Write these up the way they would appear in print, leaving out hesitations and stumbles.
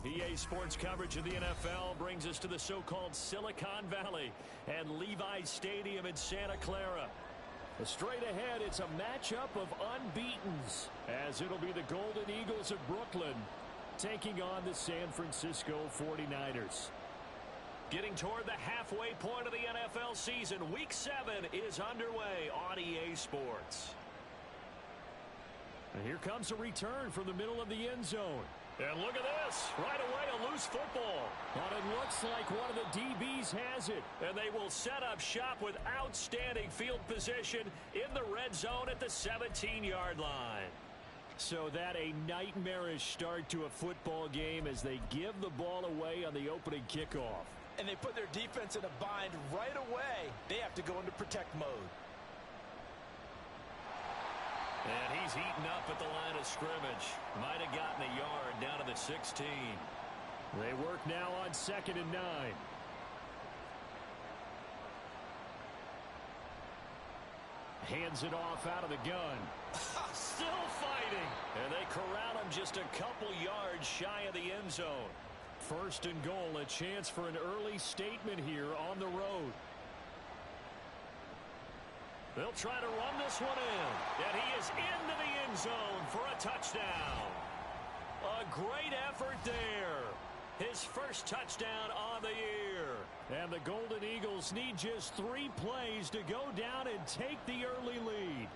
EA Sports coverage of the NFL brings us to the so-called Silicon Valley and Levi's Stadium in Santa Clara. Straight ahead, it's a matchup of unbeatens, as it'll be the Golden Eagles of Brooklyn taking on the San Francisco 49ers. Getting toward the halfway point of the NFL season, Week 7 is underway on EA Sports. And here comes a return from the middle of the end zone. And look at this. Right away, a loose football. But it looks like one of the DBs has it. And they will set up shop with outstanding field position in the red zone at the 17-yard line. So that a nightmarish start to a football game as they give the ball away on the opening kickoff. And they put their defense in a bind right away. They have to go into protect mode. And he's heating up at the line of scrimmage. Might have gotten a yard down to the 16. They work now on 2nd and 9. Hands it off out of the gun. Still fighting. And they corral him just a couple yards shy of the end zone. 1st and goal, a chance for an early statement here on the road. They'll try to run this one in. And he is into the end zone for a touchdown. A great effort there. His first touchdown on the year. And the Golden Eagles need just 3 plays to go down and take the early lead.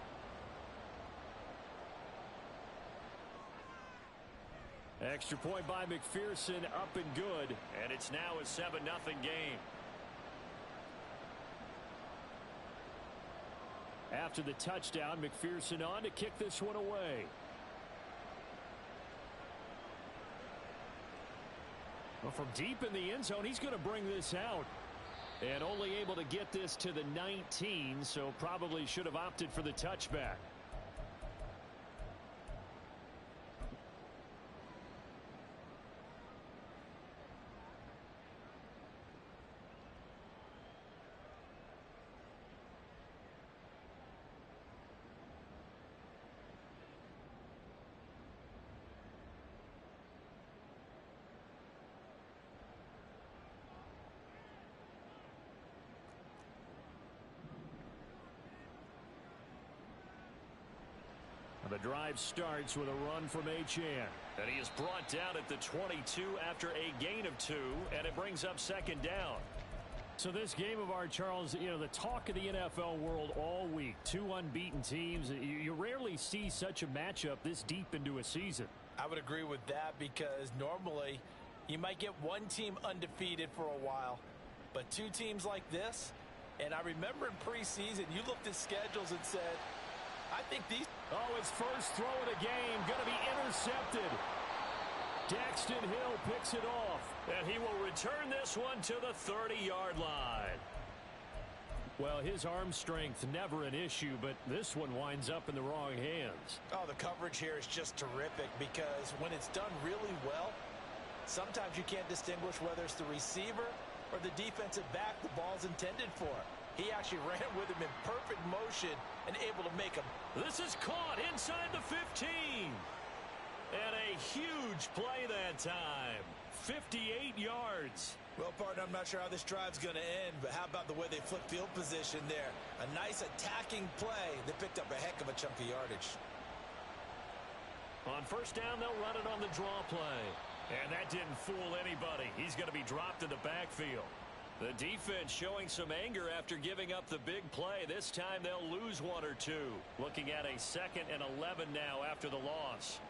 Extra point by McPherson, up and good. And it's now a 7-0 game. After the touchdown, McPherson on to kick this one away. Well, from deep in the end zone, he's going to bring this out. And only able to get this to the 19, so probably should have opted for the touchback. The drive starts with a run from Achane. And he is brought down at the 22 after a gain of 2, and it brings up 2nd down. So this game of ours, Charles, you know, the talk of the NFL world all week. 2 unbeaten teams. You rarely see such a matchup this deep into a season. I would agree with that because normally you might get one team undefeated for a while. But 2 teams like this, and I remember in preseason you looked at schedules and said, I think these... Oh, his first throw of the game going to be intercepted. Daxton Hill picks it off, and he will return this one to the 30-yard line. Well, his arm strength never an issue, but this one winds up in the wrong hands. Oh, the coverage here is just terrific because when it's done really well, sometimes you can't distinguish whether it's the receiver or the defensive back the ball's intended for. He actually ran with him in perfect motion and able to make him. This is caught inside the 15. And a huge play that time. 58 yards. Well, partner, I'm not sure how this drive's going to end, but how about the way they flipped field position there? A nice attacking play. They picked up a heck of a chunk of yardage. On 1st down, they'll run it on the draw play. And that didn't fool anybody. He's going to be dropped in the backfield. The defense showing some anger after giving up the big play. This time they'll lose 1 or 2. Looking at a 2nd and 11 now after the loss.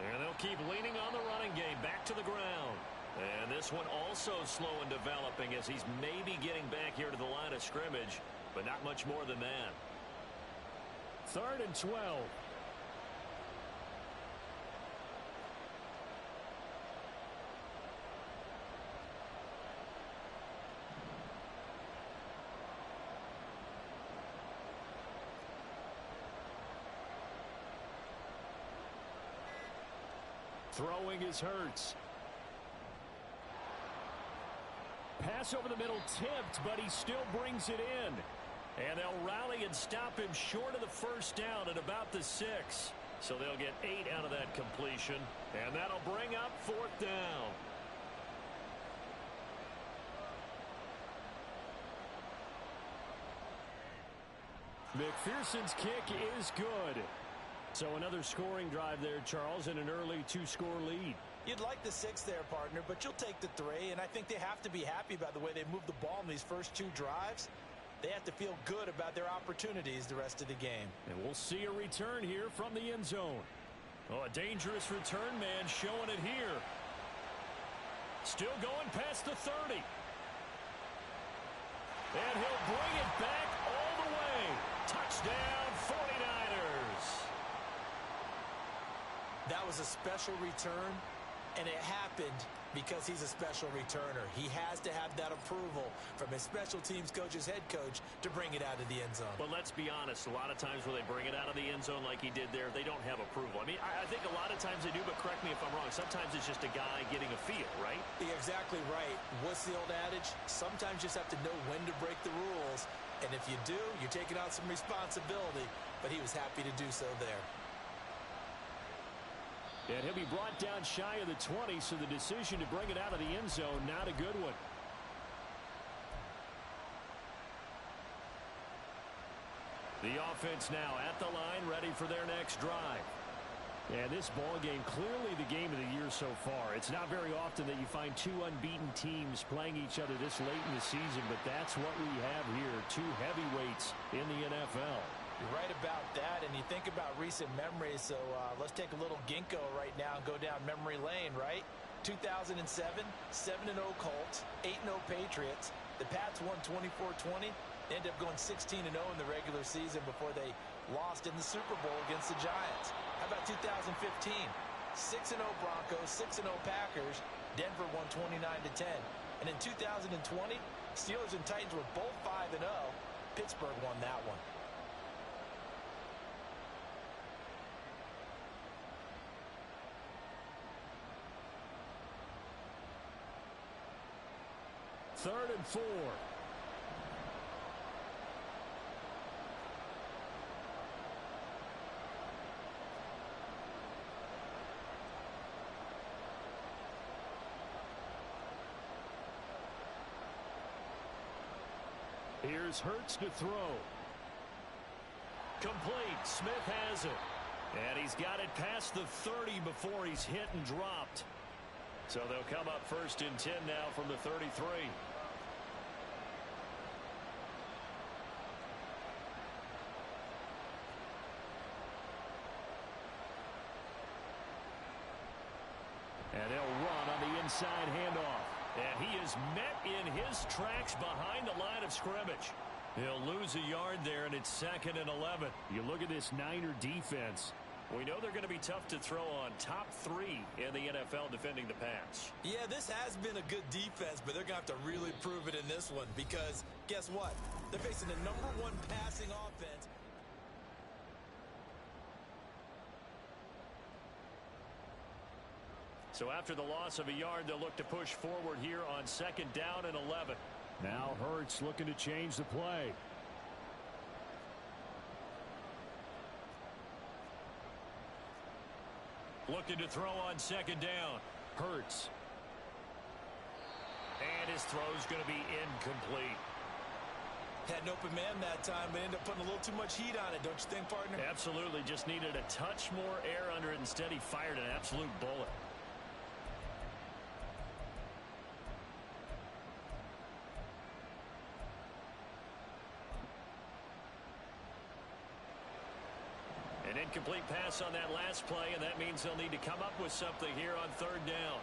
And they'll keep leaning on the running game back to the ground. And this one also slow in developing as he's maybe getting back here to the line of scrimmage, but not much more than that. 3rd and 12. Throwing is Hurts. Pass over the middle tipped, but he still brings it in. And they'll rally and stop him short of the 1st down at about the 6. So they'll get 8 out of that completion, and that'll bring up 4th down. McPherson's kick is good. So another scoring drive there, Charles, and an early 2-score lead. You'd like the 6 there, partner, but you'll take the 3, and I think they have to be happy about the way they moved the ball in these first 2 drives. They have to feel good about their opportunities the rest of the game. And we'll see a return here from the end zone. Oh, a dangerous return man showing it here. Still going past the 30. And he'll bring it back all the way. Touchdown, 49ers. That was a special return, and it happened because he's a special returner. He has to have that approval from his special teams coach's head coach to bring it out of the end zone. But let's be honest, a lot of times when they bring it out of the end zone like he did there, they don't have approval. I mean, I think a lot of times they do, but correct me if I'm wrong. Sometimes it's just a guy getting a feel, right? You're exactly right. What's the old adage? Sometimes you just have to know when to break the rules, and if you do, you're taking on some responsibility, but he was happy to do so there. And he'll be brought down shy of the 20, so the decision to bring it out of the end zone, not a good one. The offense now at the line, ready for their next drive. And this ball game, clearly the game of the year so far. It's not very often that you find 2 unbeaten teams playing each other this late in the season, but that's what we have here, 2 heavyweights in the NFL. You're right about that, and you think about recent memories, so let's take a little ginkgo right now and go down memory lane, right? 2007, 7-0 Colts, 8-0 Patriots. The Pats won 24-20, ended up going 16-0 in the regular season before they lost in the Super Bowl against the Giants. How about 2015? 6-0 Broncos, 6-0 Packers. Denver won 29-10. And in 2020, Steelers and Titans were both 5-0. Pittsburgh won that one. Third and 4. Here's Hurts to throw. Complete. Smith has it. And he's got it past the 30 before he's hit and dropped. So they'll come up 1st and 10 now from the 33. And they'll run on the inside handoff. And he is met in his tracks behind the line of scrimmage. He'll lose a yard there, and it's 2nd and 11. You look at this Niner defense. We know they're going to be tough to throw on. Top 3 in the NFL defending the pass. Yeah, this has been a good defense, but they're going to have to really prove it in this one because guess what? They're facing the #1 passing offense. So after the loss of a yard, they'll look to push forward here on 2nd down and 11. Now Hurts looking to change the play. Looking to throw on 2nd down. Hurts. And his throw's going to be incomplete. Had an open man that time, but ended up putting a little too much heat on it, don't you think, partner? Absolutely. Just needed a touch more air under it. Instead, he fired an absolute bullet. An incomplete pass on that last play, and that means they'll need to come up with something here on 3rd down.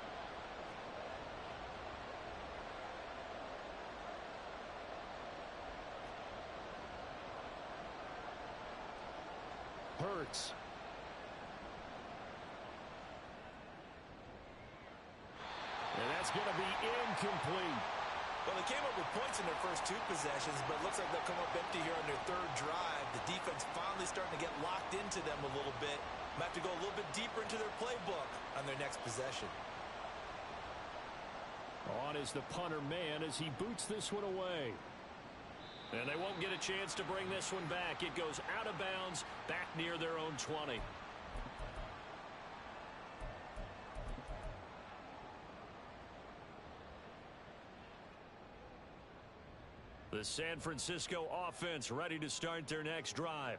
Hurts. And that's going to be incomplete. Well, they came up with points in their first 2 possessions, but it looks like they'll come up empty here on their 3rd drive. The defense finally starting to get locked into them a little bit. Might have to go a little bit deeper into their playbook on their next possession. On is the punter man as he boots this one away. And they won't get a chance to bring this one back. It goes out of bounds back near their own 20. The San Francisco offense ready to start their next drive.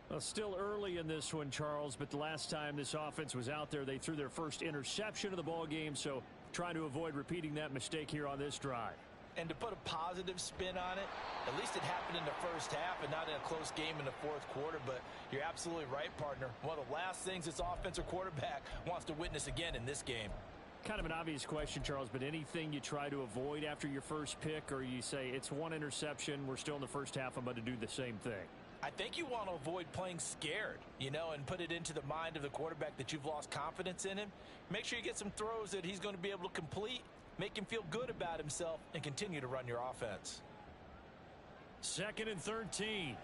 Well, still early in this one, Charles, but the last time this offense was out there, they threw their first interception of the ball game, so trying to avoid repeating that mistake here on this drive. And to put a positive spin on it, at least it happened in the first half and not in a close game in the fourth quarter. But you're absolutely right, partner. One of the last things this offensive quarterback wants to witness again in this game. Kind of an obvious question, Charles, but anything you try to avoid after your first pick, or you say it's one interception, we're still in the first half, I'm going to do the same thing? I think you want to avoid playing scared, and put it into the mind of the quarterback that you've lost confidence in him. Make sure you get some throws that he's going to be able to complete, make him feel good about himself, and continue to run your offense. 2nd and 13.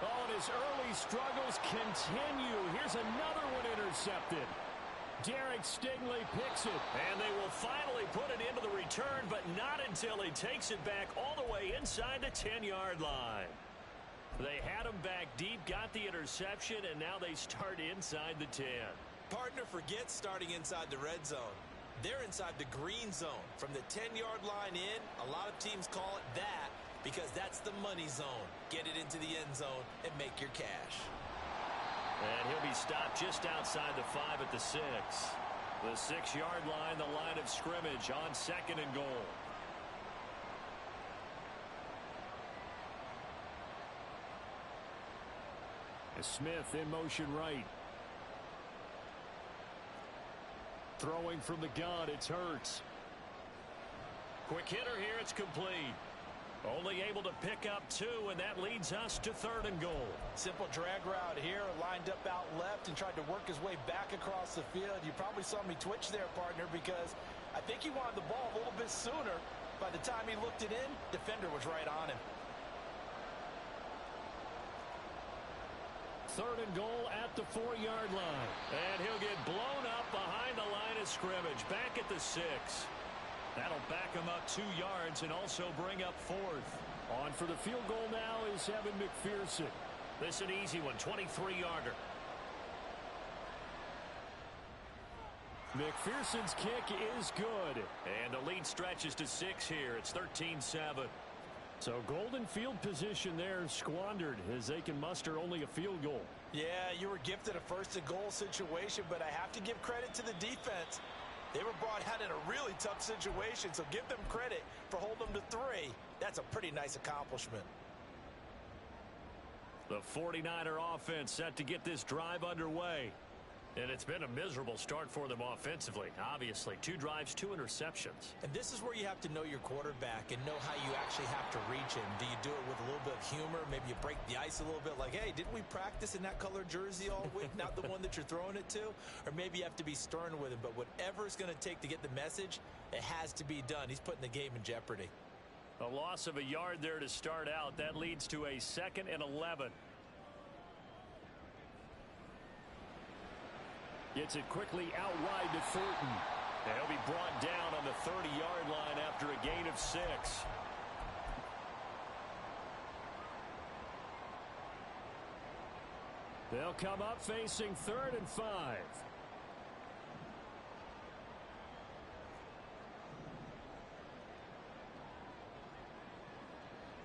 Oh, and his early struggles continue. Here's another one intercepted. Derek Stingley picks it, and they will finally put it into the return, but not until he takes it back all the way inside the 10-yard line. They had him back deep, got the interception, and now they start inside the 10. Partner forgets starting inside the red zone. They're inside the green zone. From the 10-yard line in, a lot of teams call it that because that's the money zone. Get it into the end zone and make your cash. And he'll be stopped just outside the 5 at the 6. The 6-yard line, the line of scrimmage on 2nd and goal. Smith in motion right. Throwing from the gun, it's Hurts. Quick hitter here, it's complete. Only able to pick up 2, and that leads us to 3rd and goal. Simple drag route here, lined up out left and tried to work his way back across the field. You probably saw me twitch there, partner, because I think he wanted the ball a little bit sooner. By the time he looked it in, defender was right on him. 3rd and goal at the 4-yard line. And he'll get blown up behind the line of scrimmage, back at the 6. That'll back him up 2 yards and also bring up 4th. On for the field goal now is Evan McPherson. This is an easy one, 23-yarder. McPherson's kick is good. And the lead stretches to 6 here. It's 13-7. So golden field position there squandered as they can muster only a field goal. Yeah, you were gifted a 1st and goal situation, but I have to give credit to the defense. They were brought out in a really tough situation, so give them credit for holding them to 3. That's a pretty nice accomplishment. The 49er offense set to get this drive underway. And it's been a miserable start for them offensively. Obviously, 2 drives, 2 interceptions. And this is where you have to know your quarterback and know how you actually have to reach him. Do you do it with a little bit of humor? Maybe you break the ice a little bit like, hey, didn't we practice in that color jersey all week? Not the one that you're throwing it to? Or maybe you have to be stern with him. But whatever it's going to take to get the message, it has to be done. He's putting the game in jeopardy. A loss of a yard there to start out. That leads to a 2nd and 11. Gets it quickly out wide to Thornton. And he'll be brought down on the 30-yard line after a gain of 6. They'll come up facing 3rd and 5.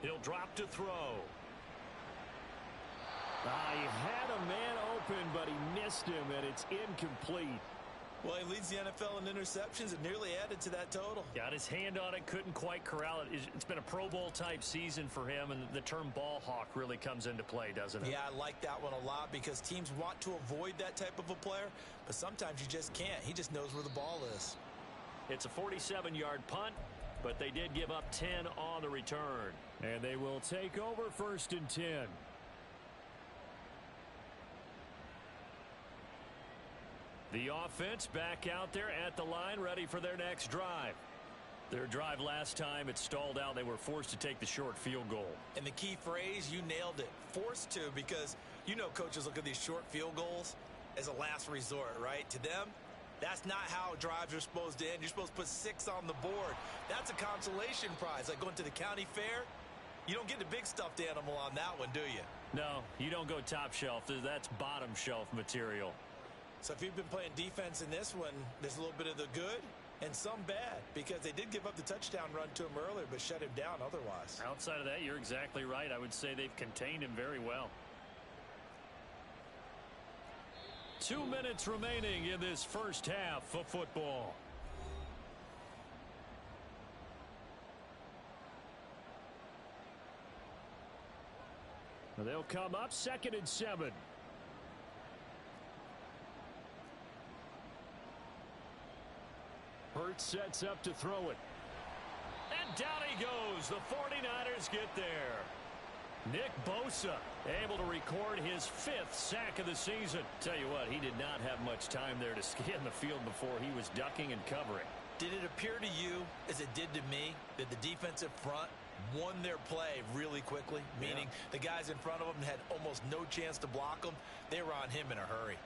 He'll drop to throw. He had a man open, but he missed him, and it's incomplete. Well, he leads the NFL in interceptions and nearly added to that total. Got his hand on it, couldn't quite corral it. It's been a Pro Bowl-type season for him, and the term ball hawk really comes into play, doesn't it? Yeah, I like that one a lot because teams want to avoid that type of a player, but sometimes you just can't. He just knows where the ball is. It's a 47-yard punt, but they did give up 10 on the return. And they will take over 1st and 10. The offense back out there at the line, ready for their next drive. Their drive last time, it stalled out. They were forced to take the short field goal. And the key phrase, you nailed it. Forced to, because coaches look at these short field goals as a last resort, right? To them, that's not how drives are supposed to end. You're supposed to put 6 on the board. That's a consolation prize. Like going to the county fair, you don't get the big stuffed animal on that one, do you? No, you don't go top shelf. That's bottom shelf material. So if you've been playing defense in this one, there's a little bit of the good and some bad, because they did give up the touchdown run to him earlier, but shut him down otherwise. Outside of that, you're exactly right. I would say they've contained him very well. 2 minutes remaining in this first half of football. They'll come up 2nd and 7. Hurts sets up to throw it. And down he goes. The 49ers get there. Nick Bosa able to record his 5th sack of the season. Tell you what, he did not have much time there to scan the field before he was ducking and covering. Did it appear to you, as it did to me, that the defensive front won their play really quickly? Meaning the guys in front of them had almost no chance to block them. They were on him in a hurry.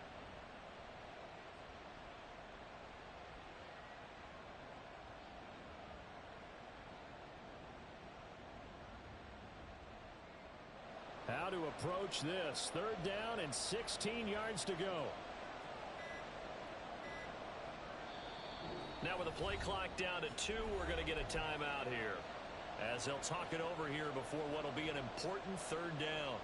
How to approach this. 3rd down and 16 yards to go. Now with the play clock down to 2, we're going to get a timeout here, as they'll talk it over here before what will be an important 3rd down.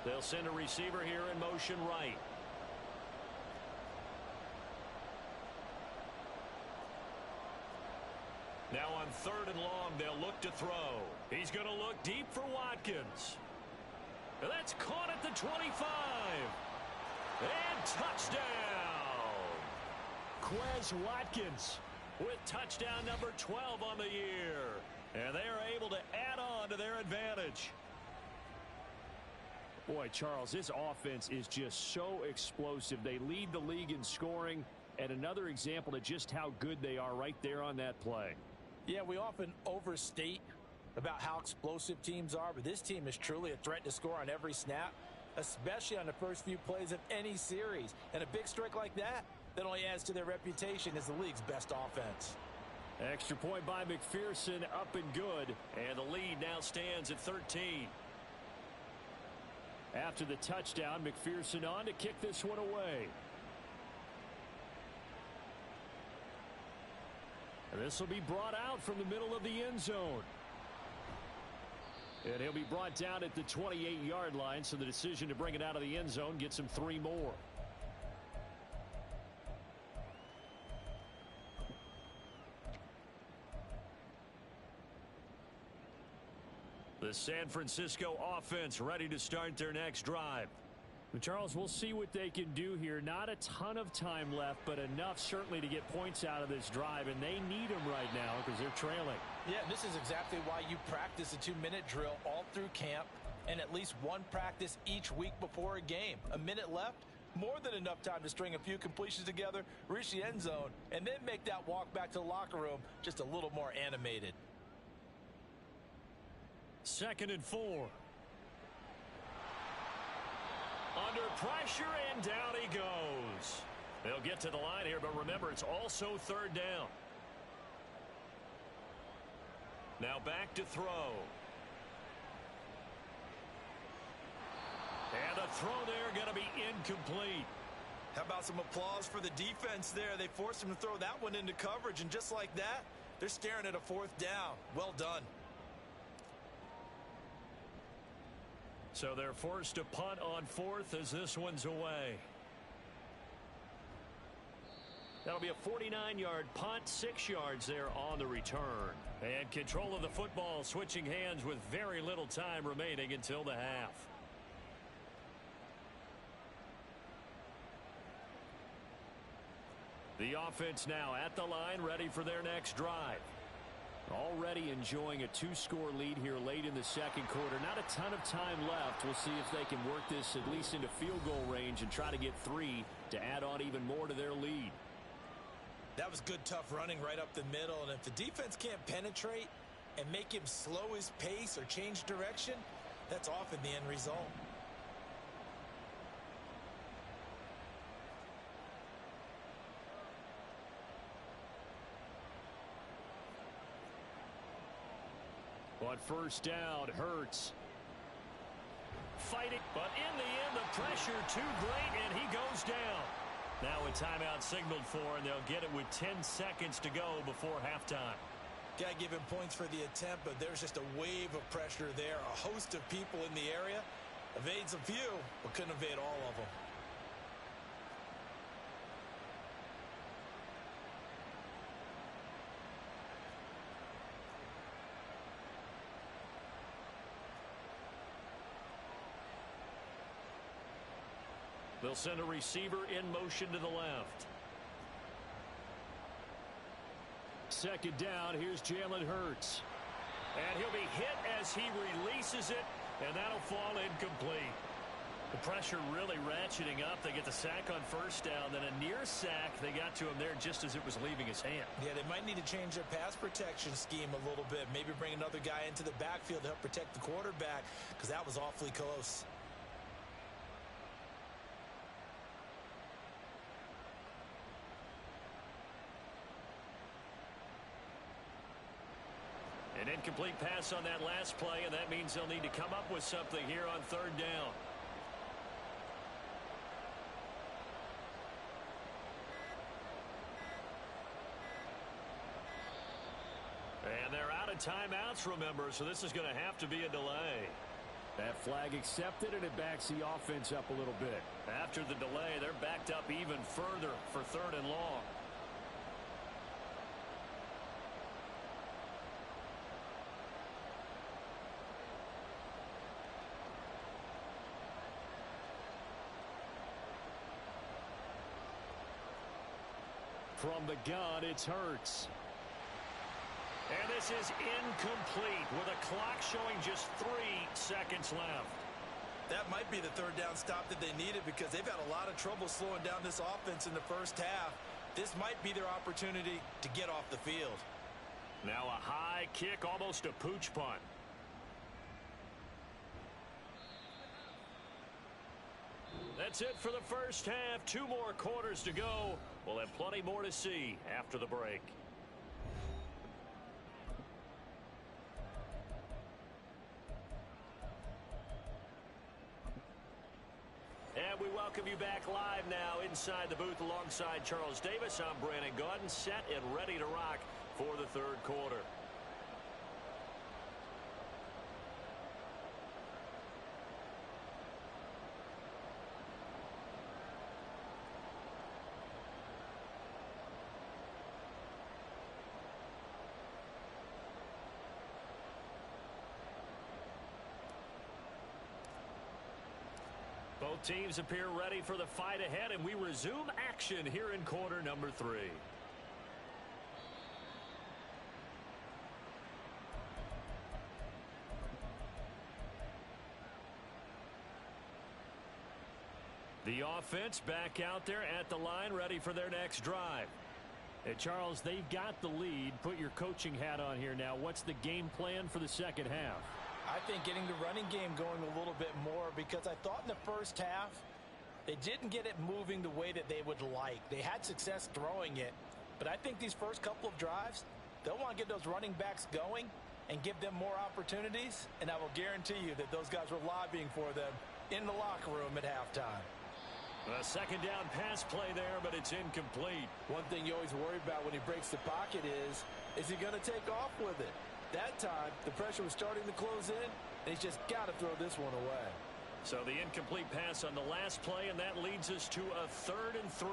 They'll send a receiver here in motion right. Now on 3rd and long, they'll look to throw. He's going to look deep for Watkins. That's caught at the 25. And touchdown. Quez Watkins with touchdown number 12 on the year. And they are able to add on to their advantage. Boy, Charles, this offense is just so explosive. They lead the league in scoring, and another example of just how good they are right there on that play. Yeah, we often overstate about how explosive teams are, but this team is truly a threat to score on every snap, especially on the first few plays of any series. And a big streak like that only adds to their reputation as the league's best offense. Extra point by McPherson, up and good, and the lead now stands at 13. After the touchdown, McPherson on to kick this one away. This will be brought out from the middle of the end zone. And he'll be brought down at the 28-yard line, so the decision to bring it out of the end zone gets him 3 more. The San Francisco offense ready to start their next drive. Charles, we'll see what they can do here. Not a ton of time left, but enough certainly to get points out of this drive, and they need them right now because they're trailing. Yeah, this is exactly why you practice a 2-minute drill all through camp and at least one practice each week before a game. A minute left, more than enough time to string a few completions together, reach the end zone, and then make that walk back to the locker room just a little more animated. 2nd and 4. Under pressure, and down he goes. They'll get to the line here, but remember, it's also 3rd down. Now back to throw. And a throw there going to be incomplete. How about some applause for the defense there? They forced him to throw that one into coverage, and just like that, they're staring at a 4th down. Well done. So they're forced to punt on 4th as this one's away. That'll be a 49-yard punt, 6 yards there on the return. And control of the football switching hands with very little time remaining until the half. The offense now at the line, ready for their next drive. Already enjoying a 2-score lead here late in the 2nd quarter. Not a ton of time left. We'll see if they can work this at least into field goal range and try to get 3 to add on even more to their lead. That was good, tough running right up the middle. And if the defense can't penetrate, and make him slow his pace or change direction, that's often the end result. On first down, Hurts. Fighting, but in the end, the pressure too great, and he goes down. Now a timeout signaled for, and they'll get it with 10 seconds to go before halftime. Got to give him points for the attempt, but there's just a wave of pressure there. A host of people in the area. Evades a few, but couldn't evade all of them. They'll send a receiver in motion to the left. Second down, here's Jalen Hurts. And he'll be hit as he releases it, and that'll fall incomplete. The pressure really ratcheting up. They get the sack on first down, then a near sack. They got to him there just as it was leaving his hand. Yeah, they might need to change their pass protection scheme a little bit. Maybe bring another guy into the backfield to help protect the quarterback, because that was awfully close. An incomplete pass on that last play, and that means they'll need to come up with something here on third down. And they're out of timeouts, remember, so this is going to have to be a delay. That flag accepted, and it backs the offense up a little bit. After the delay, they're backed up even further for third and long. From the gun, it's Hurts. And this is incomplete with a clock showing just 3 seconds left. That might be the third down stop that they needed, because they've had a lot of trouble slowing down this offense in the first half. This might be their opportunity to get off the field. Now a high kick, almost a pooch punt. That's it for the first half. 2 more quarters to go. We'll have plenty more to see after the break. And we welcome you back live now inside the booth alongside Charles Davis. I'm Brandon Gaudin, set and ready to rock for the third quarter. Both teams appear ready for the fight ahead, and we resume action here in quarter number 3. The offense back out there at the line, ready for their next drive. And Charles, they've got the lead. Put your coaching hat on here now. What's the game plan for the second half? I think getting the running game going a little bit more, because I thought in the first half they didn't get it moving the way that they would like. They had success throwing it, but I think these first couple of drives, they'll want to get those running backs going and give them more opportunities, and I will guarantee you that those guys were lobbying for them in the locker room at halftime. A second down pass play there, but it's incomplete. One thing you always worry about when he breaks the pocket is he going to take off with it? That time, the pressure was starting to close in, and he's just got to throw this one away. So the incomplete pass on the last play, and that leads us to a 3rd and 3.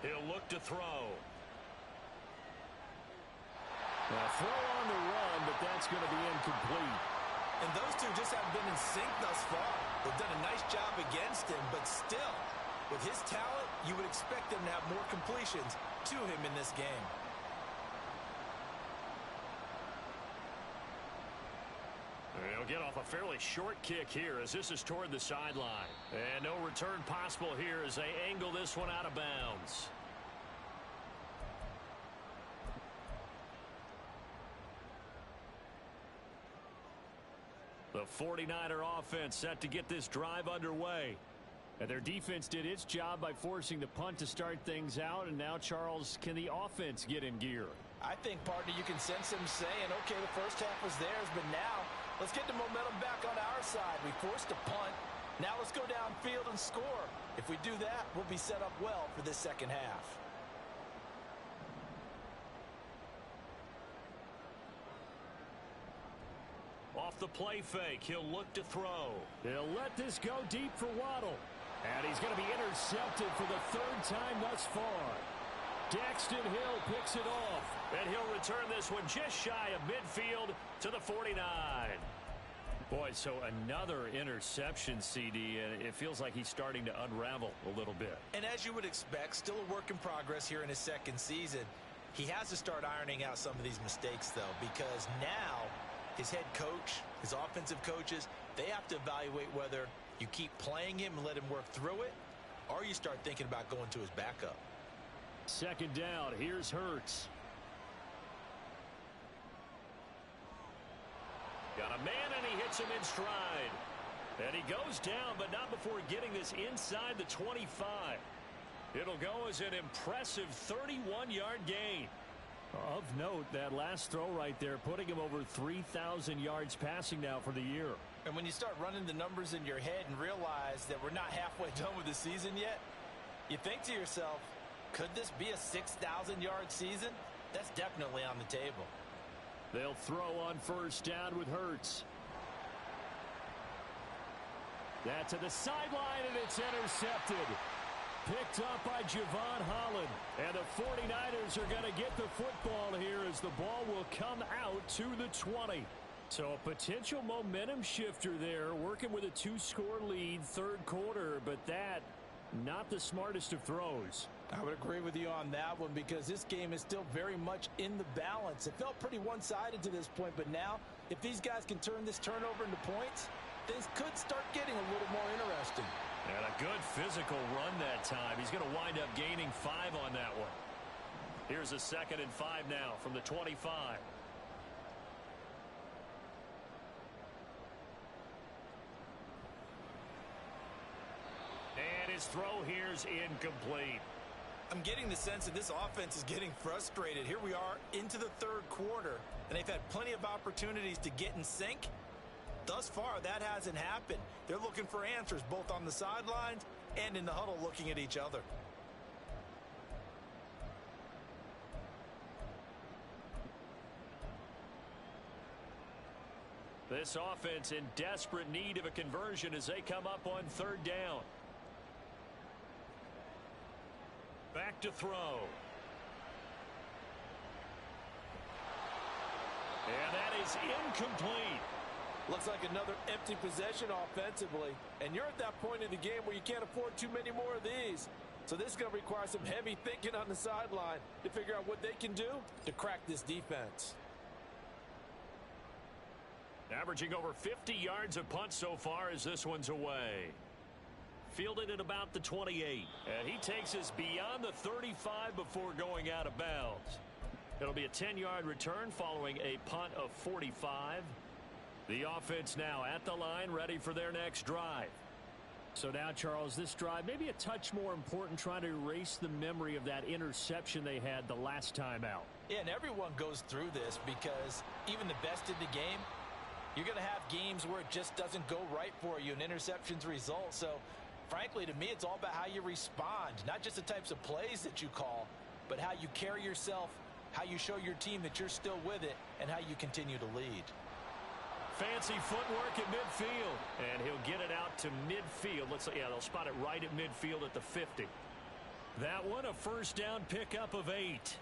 He'll look to throw. Now throw on the run, but that's going to be incomplete. And those two just haven't been in sync thus far. They've done a nice job against him, but still, With his talent, you would expect them to have more completions to him in this game. He'll get off a fairly short kick here as this is toward the sideline. And no return possible here as they angle this one out of bounds. The 49er offense set to get this drive underway. And their defense did its job by forcing the punt to start things out. And now, Charles, can the offense get in gear? I think, partner, you can sense them saying, okay, the first half was theirs, but now let's get the momentum back on our side. We forced a punt. Now let's go downfield and score. If we do that, we'll be set up well for this second half. Off the play fake, he'll look to throw. He'll let this go deep for Waddle. And he's going to be intercepted for the third time thus far. Daxton Hill picks it off. And he'll return this one just shy of midfield to the 49. Boy, so another interception, CD, and it feels like he's starting to unravel a little bit. And as you would expect, still a work in progress here in his second season. He has to start ironing out some of these mistakes, though, because now his head coach, his offensive coaches, they have to evaluate whether you keep playing him and let him work through it, or you start thinking about going to his backup. Second down, here's Hurts. Got a man, and he hits him in stride. And he goes down, but not before getting this inside the 25. It'll go as an impressive 31-yard gain. Of note, that last throw right there, putting him over 3,000 yards passing now for the year. And when you start running the numbers in your head and realize that we're not halfway done with the season yet, you think to yourself, could this be a 6,000-yard season? That's definitely on the table. They'll throw on first down with Hurts. That's to the sideline, and it's intercepted. Picked up by Javon Holland. And the 49ers are going to get the football here as the ball will come out to the 20. So a potential momentum shifter there, working with a two-score lead, third quarter, but that, not the smartest of throws. I would agree with you on that one because this game is still very much in the balance. It felt pretty one-sided to this point, but now if these guys can turn this turnover into points, things could start getting a little more interesting. And a good physical run that time. He's going to wind up gaining 5 on that one. Here's a 2nd and 5 now from the 25. And his throw here's incomplete. I'm getting the sense that this offense is getting frustrated. Here we are into the third quarter, and they've had plenty of opportunities to get in sync. Thus far, that hasn't happened. They're looking for answers both on the sidelines and in the huddle looking at each other. This offense in desperate need of a conversion as they come up on third down. Back to throw. And that is incomplete. Looks like another empty possession offensively. And you're at that point in the game where you can't afford too many more of these. So this is going to require some heavy thinking on the sideline to figure out what they can do to crack this defense. Averaging over 50 yards a punt so far as this one's away. Fielded at about the 28. And he takes us beyond the 35 before going out of bounds. It'll be a 10-yard return following a punt of 45. The offense now at the line, ready for their next drive. So now, Charles, this drive may be a touch more important, trying to erase the memory of that interception they had the last time out. Yeah, and everyone goes through this because even the best in the game, you're going to have games where it just doesn't go right for you and interceptions result. So, frankly, to me, it's all about how you respond, not just the types of plays that you call, but how you carry yourself, how you show your team that you're still with it, and how you continue to lead. Fancy footwork at midfield, and he'll get it out to midfield. They'll spot it right at midfield at the 50. That one, a first down pickup of 8.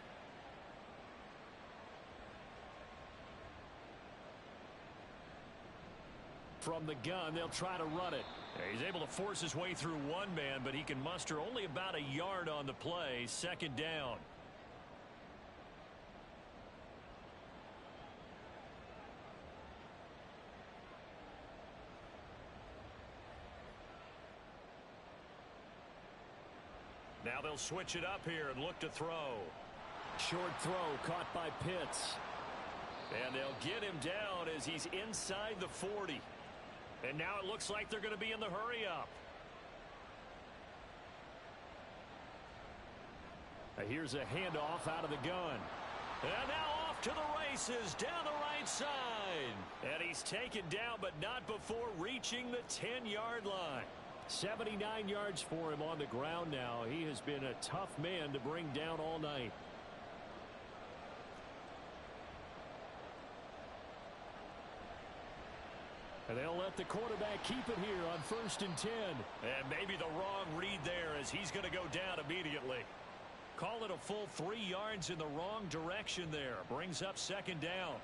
From the gun, they'll try to run it. He's able to force his way through one man, but he can muster only about a yard on the play. Second down. Now they'll switch it up here and look to throw. Short throw caught by Pitts. And they'll get him down as he's inside the 40. And now it looks like they're going to be in the hurry up. Here's a handoff out of the gun. And now off to the races down the right side. And he's taken down, but not before reaching the 10-yard line. 79 yards for him on the ground now. He has been a tough man to bring down all night. And they'll let the quarterback keep it here on 1st and 10. And maybe the wrong read there as he's going to go down immediately. Call it a full 3 yards in the wrong direction there. Brings up second down.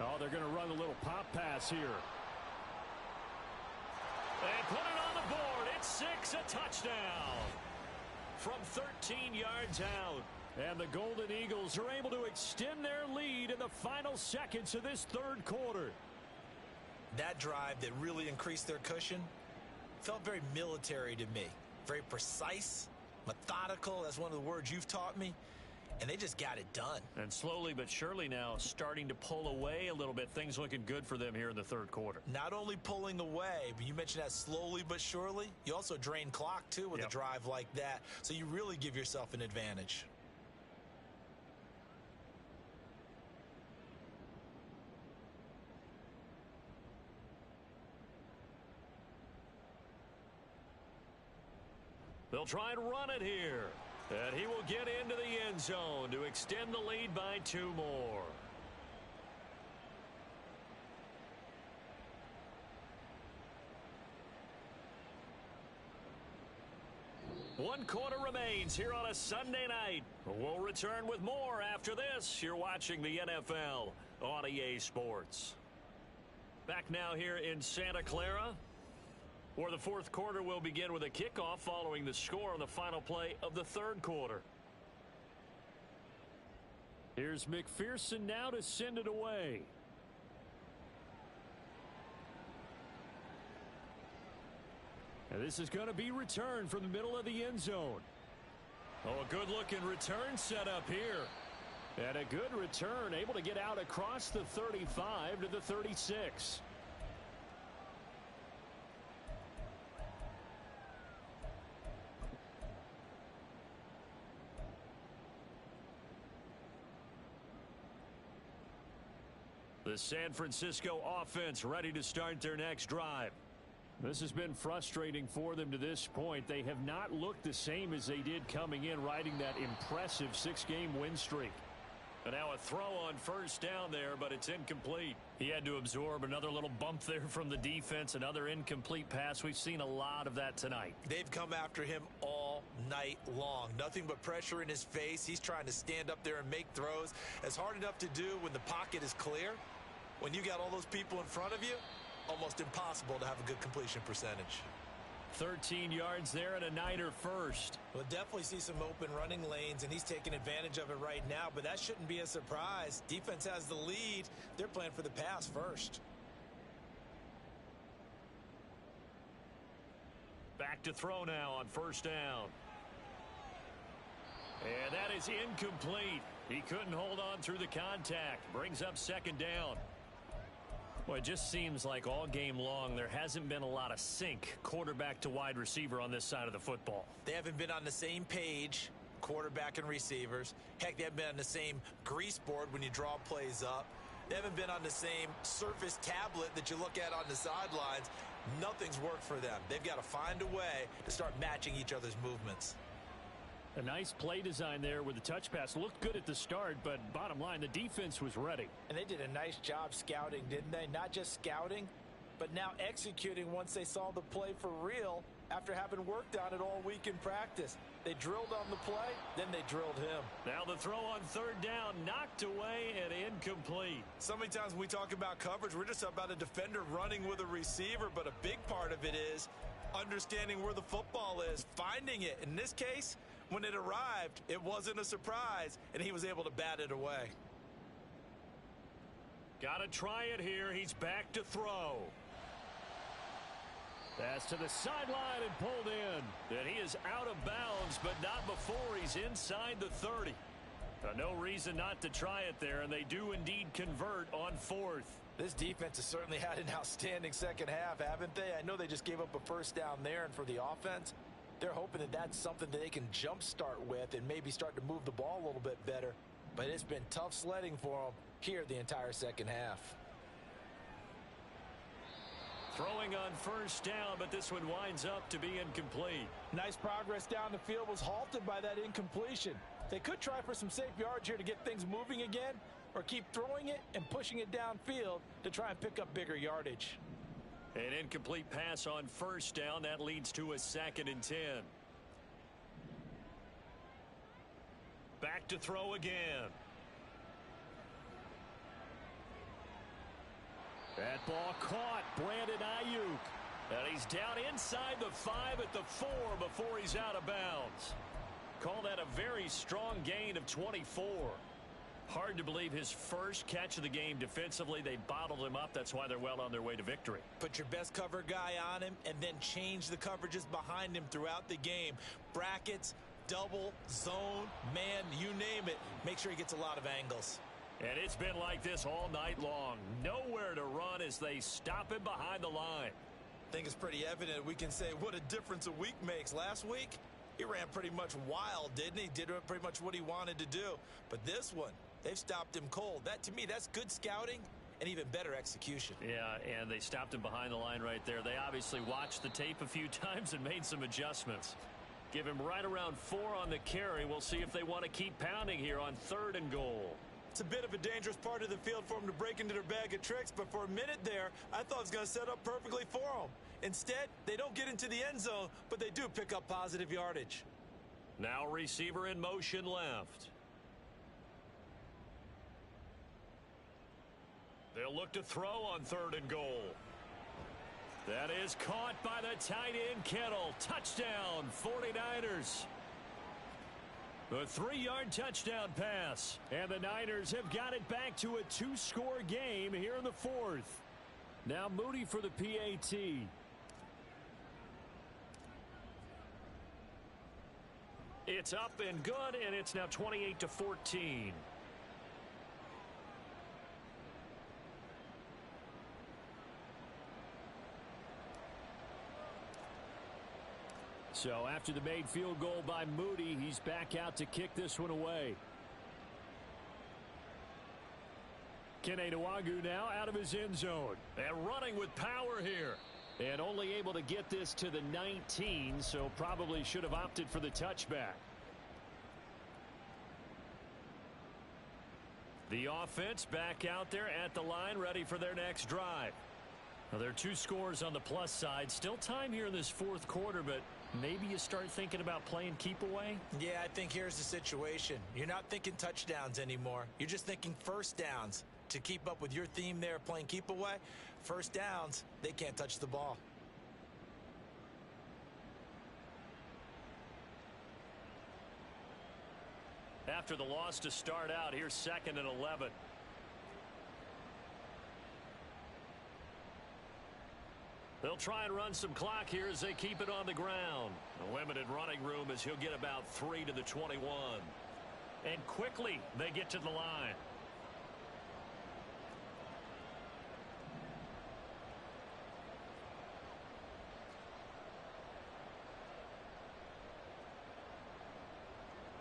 Oh, they're going to run a little pop pass here. And put it on the board. It's 6, a touchdown. From 13 yards out. And the Golden Eagles are able to extend their lead in the final seconds of this third quarter. That drive that really increased their cushion felt very military to me. Very precise, methodical. That's one of the words you've taught me. And they just got it done. And slowly but surely now starting to pull away a little bit. Things looking good for them here in the third quarter. Not only pulling away, but you mentioned that slowly but surely. You also drain clock, too, with a drive like that. So you really give yourself an advantage. They'll try and run it here. And he will get into the end zone to extend the lead by 2 more. One quarter remains here on a Sunday night. We'll return with more after this. You're watching the NFL on EA Sports. Back now here in Santa Clara, where the fourth quarter will begin with a kickoff following the score on the final play of the third quarter. Here's McPherson now to send it away. And this is going to be returned from the middle of the end zone. Oh, a good-looking return set up here. And a good return, able to get out across the 35 to the 36. The San Francisco offense ready to start their next drive. This has been frustrating for them to this point. They have not looked the same as they did coming in, riding that impressive 6-game win streak. And now a throw on first down there, but it's incomplete. He had to absorb another little bump there from the defense, another incomplete pass. We've seen a lot of that tonight. They've come after him all night long. Nothing but pressure in his face. He's trying to stand up there and make throws. It's hard enough to do when the pocket is clear. When you got all those people in front of you, almost impossible to have a good completion percentage. 13 yards there and a Niner first. We'll definitely see some open running lanes, and he's taking advantage of it right now, but that shouldn't be a surprise. Defense has the lead. They're playing for the pass first. Back to throw now on first down. And that is incomplete. He couldn't hold on through the contact. Brings up second down. Well, it just seems like all game long there hasn't been a lot of sync quarterback to wide receiver on this side of the football. They haven't been on the same page, quarterback and receivers. Heck, they haven't been on the same grease board when you draw plays up. They haven't been on the same surface tablet that you look at on the sidelines. Nothing's worked for them. They've got to find a way to start matching each other's movements. A nice play design there with the touch pass. Looked good at the start, but bottom line, the defense was ready. And they did a nice job scouting, didn't they? Not just scouting, but now executing once they saw the play for real after having worked on it all week in practice. They drilled on the play, then they drilled him. Now the throw on third down, knocked away and incomplete. So many times when we talk about coverage, we're just about a defender running with a receiver, but a big part of it is understanding where the football is, finding it. In this case, when it arrived, it wasn't a surprise, and he was able to bat it away. Got to try it here. He's back to throw. Pass to the sideline and pulled in. And he is out of bounds, but not before he's inside the 30. No reason not to try it there, and they do indeed convert on fourth. This defense has certainly had an outstanding second half, haven't they? I know they just gave up a first down there, and for the offense, they're hoping that that's something that they can jumpstart with and maybe start to move the ball a little bit better. But it's been tough sledding for them here the entire second half. Throwing on first down, but this one winds up to be incomplete. Nice progress down the field was halted by that incompletion. They could try for some safe yards here to get things moving again, or keep throwing it and pushing it downfield to try and pick up bigger yardage. An incomplete pass on first down. That leads to a 2nd and 10. Back to throw again. That ball caught. Brandon Ayuk. And he's down inside the 5 at the 4 before he's out of bounds. Call that a very strong gain of 24. Hard to believe his first catch of the game defensively. They bottled him up. That's why they're well on their way to victory. Put your best cover guy on him and then change the coverages behind him throughout the game. Brackets, double, zone, man, you name it. Make sure he gets a lot of angles. And it's been like this all night long. Nowhere to run as they stop him behind the line. I think it's pretty evident we can say what a difference a week makes. Last week, he ran pretty much wild, didn't he? Did pretty much what he wanted to do. But this one, they've stopped him cold. That, to me, that's good scouting and even better execution. Yeah, and they stopped him behind the line right there. They obviously watched the tape a few times and made some adjustments. Give him right around 4 on the carry. We'll see if they want to keep pounding here on 3rd and goal. It's a bit of a dangerous part of the field for them to break into their bag of tricks, but for a minute there, I thought it was going to set up perfectly for them. Instead, they don't get into the end zone, but they do pick up positive yardage. Now receiver in motion left. They'll look to throw on 3rd and goal. That is caught by the tight end Kittle. Touchdown, 49ers. A 3-yard touchdown pass. And the Niners have got it back to a 2-score game here in the 4th. Now Moody for the PAT. It's up and good, and it's now 28-14. So after the made field goal by Moody, he's back out to kick this one away. Kene Nwangwu now out of his end zone and running with power here. And only able to get this to the 19, so probably should have opted for the touchback. The offense back out there at the line, ready for their next drive. Now, there are 2 scores on the plus side. Still time here in this 4th quarter, but maybe you start thinking about playing keep away? Yeah, I think here's the situation. You're not thinking touchdowns anymore. You're just thinking first downs. To keep up with your theme there, playing keep away, first downs, they can't touch the ball. After the loss to start out, here's 2nd and 11. They'll try and run some clock here as they keep it on the ground. A limited running room as he'll get about 3 to the 21. And quickly they get to the line.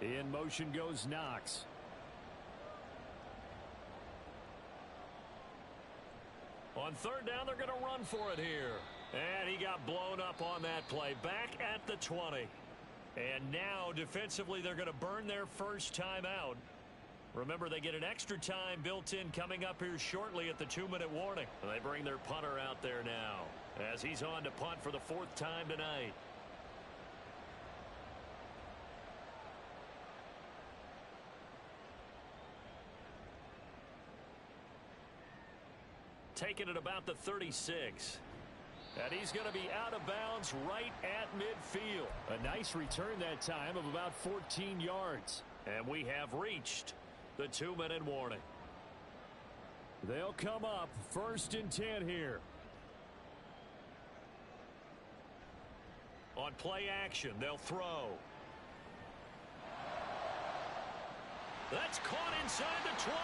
In motion goes Knox. On 3rd down, they're going to run for it here. And he got blown up on that play. Back at the 20. And now, defensively, they're going to burn their first time out. Remember, they get an extra time built in coming up here shortly at the 2-minute warning. They bring their punter out there now as he's on to punt for the 4th time tonight. taken at about the 36. And he's going to be out of bounds right at midfield. A nice return that time of about 14 yards. And we have reached the 2-minute warning. They'll come up 1st and 10 here. On play action, they'll throw. That's caught inside the 20.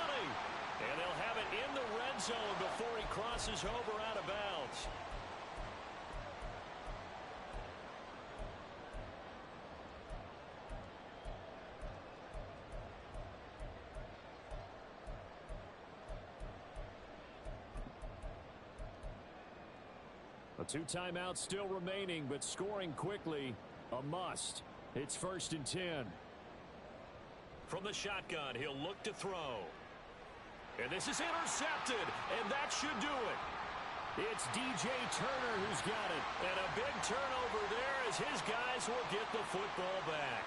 And they'll have it in the red zone before he crosses over out of bounds. A 2 timeouts still remaining, but scoring quickly, a must. It's 1st and 10. From the shotgun, he'll look to throw. And this is intercepted, and that should do it. It's DJ Turner who's got it. And a big turnover there as his guys will get the football back.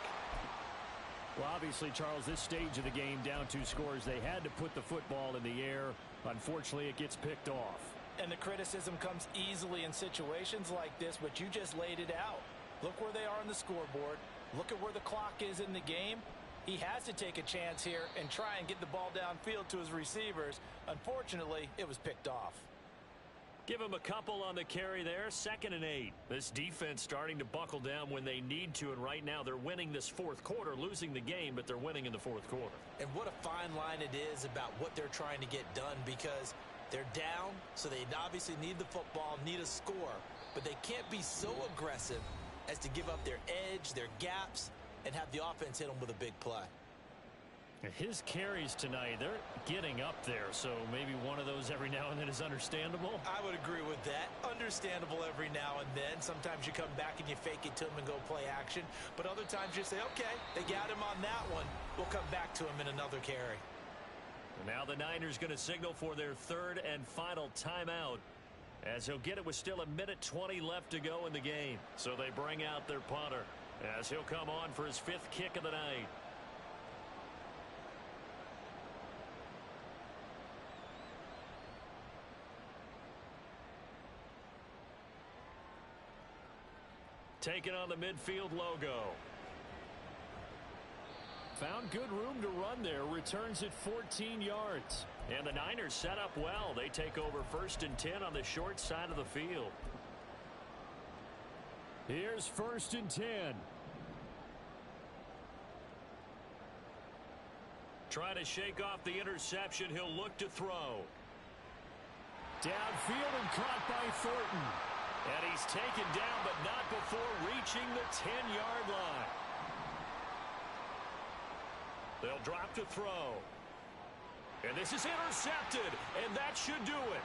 Well, obviously, Charles, this stage of the game, down 2 scores, they had to put the football in the air. Unfortunately, it gets picked off. And the criticism comes easily in situations like this, but you just laid it out. Look where they are on the scoreboard. Look at where the clock is in the game. He has to take a chance here and try and get the ball downfield to his receivers. Unfortunately, it was picked off. Give him a couple on the carry there. 2nd and 8. This defense starting to buckle down when they need to, and right now they're winning this 4th quarter, losing the game, but they're winning in the 4th quarter. And what a fine line it is about what they're trying to get done, because they're down, so they obviously need the football, need a score, but they can't be so aggressive as to give up their edge, their gaps, and have the offense hit them with a big play. His carries tonight, they're getting up there, so maybe one of those every now and then is understandable. I would agree with that. Understandable every now and then. Sometimes you come back and you fake it to him and go play action, but other times you say, okay, they got him on that one. We'll come back to him in another carry. Now the Niners going to signal for their 3rd and final timeout, as he'll get it with still 1:20 left to go in the game. So they bring out their punter as he'll come on for his 5th kick of the night. Taking on the midfield logo. Found good room to run there. Returns at 14 yards. And the Niners set up well. They take over 1st and 10 on the short side of the field. Here's 1st and 10. Trying to shake off the interception. He'll look to throw. Downfield and caught by Thornton. And he's taken down, but not before reaching the 10-yard line. They'll drop to throw. And this is intercepted, and that should do it.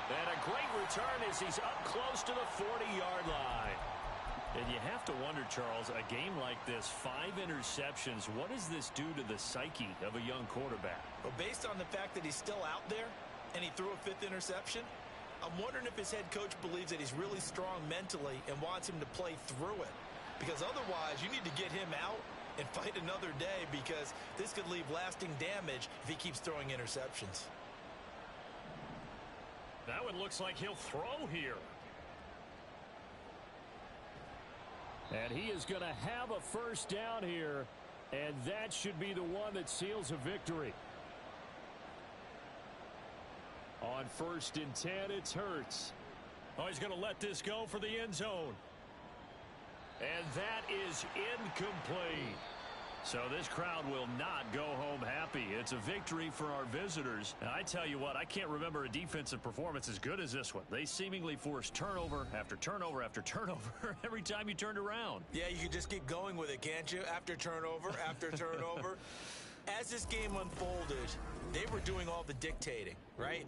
And a great return as he's up close to the 40-yard line. And you have to wonder, Charles, a game like this, 5 interceptions, what does this do to the psyche of a young quarterback? Well, based on the fact that he's still out there and he threw a 5th interception, I'm wondering if his head coach believes that he's really strong mentally and wants him to play through it. Because otherwise, you need to get him out and fight another day, because this could leave lasting damage if he keeps throwing interceptions. That one looks like he'll throw here. And he is going to have a 1st down here, and that should be the one that seals a victory. On 1st and 10, it's Hurts. Oh, he's going to let this go for the end zone. And that is incomplete. So this crowd will not go home happy. It's a victory for our visitors. And I tell you what, I can't remember a defensive performance as good as this one. They seemingly forced turnover after turnover after turnover every time you turned around. Yeah, you can just keep going with it, can't you? After turnover, after turnover. As this game unfolded, they were doing all the dictating, right?